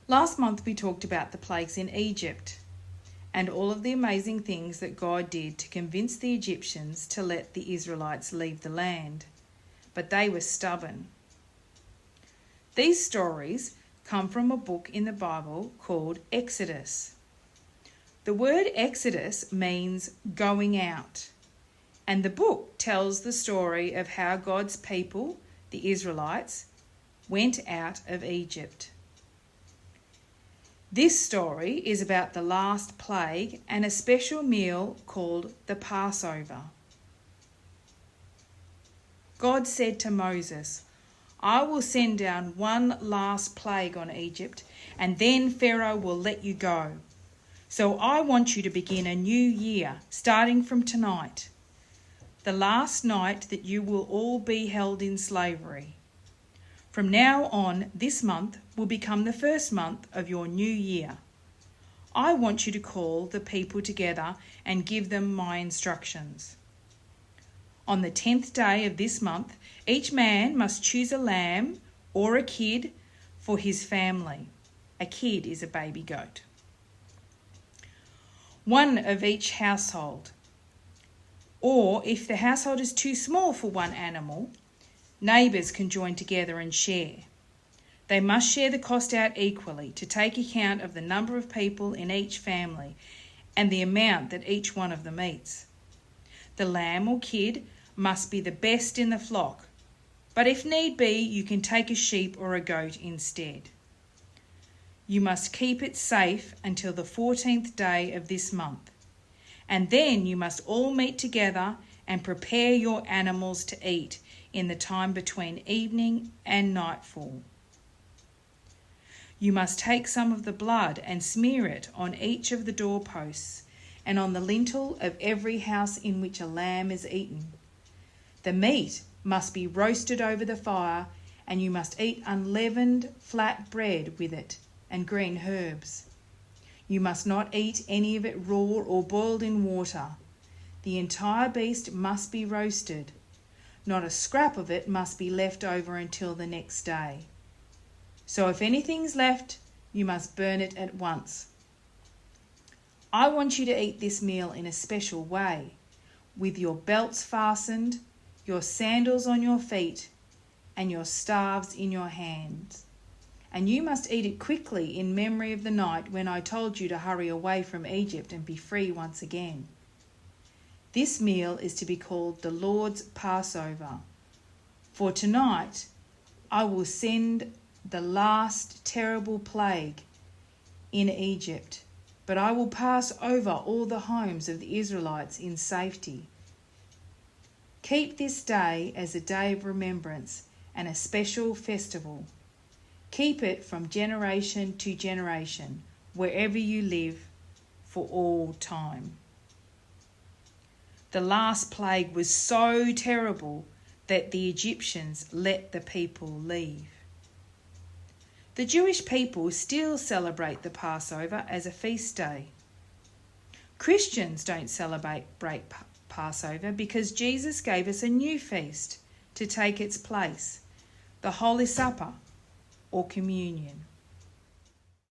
Last month we talked about the plagues in Egypt and all of the amazing things that God did to convince the Egyptians to let the Israelites leave the land. But they were stubborn. These stories come from a book in the Bible called Exodus. The word Exodus means going out, and the book tells the story of how God's people, the Israelites, went out of Egypt. This story is about the last plague and a special meal called the Passover. God said to Moses, "I will send down one last plague on Egypt, and then Pharaoh will let you go. So I want you to begin a new year, starting from tonight, the last night that you will all be held in slavery. From now on, this month will become the first month of your new year. I want you to call the people together and give them my instructions. On the 10th day of this month, each man must choose a lamb or a kid for his family. A kid is a baby goat. One of each household. Or if the household is too small for one animal, neighbours can join together and share. They must share the cost out equally to take account of the number of people in each family and the amount that each one of them eats. The lamb or kid must be the best in the flock, but if need be, you can take a sheep or a goat instead. You must keep it safe until the 14th day of this month, and then you must all meet together and prepare your animals to eat in the time between evening and nightfall. You must take some of the blood and smear it on each of the doorposts and on the lintel of every house in which a lamb is eaten. The meat must be roasted over the fire, and you must eat unleavened flat bread with it and green herbs. You must not eat any of it raw or boiled in water. The entire beast must be roasted. Not a scrap of it must be left over until the next day. So if anything's left, you must burn it at once. I want you to eat this meal in a special way, with your belts fastened, your sandals on your feet, and your staves in your hands. And you must eat it quickly in memory of the night when I told you to hurry away from Egypt and be free once again. This meal is to be called the Lord's Passover. For tonight I will send the last terrible plague in Egypt, but I will pass over all the homes of the Israelites in safety. Keep this day as a day of remembrance and a special festival. Keep it from generation to generation, wherever you live, for all time." The last plague was so terrible that the Egyptians let the people leave. The Jewish people still celebrate the Passover as a feast day. Christians don't celebrate Passover because Jesus gave us a new feast to take its place, the Holy Supper or communion.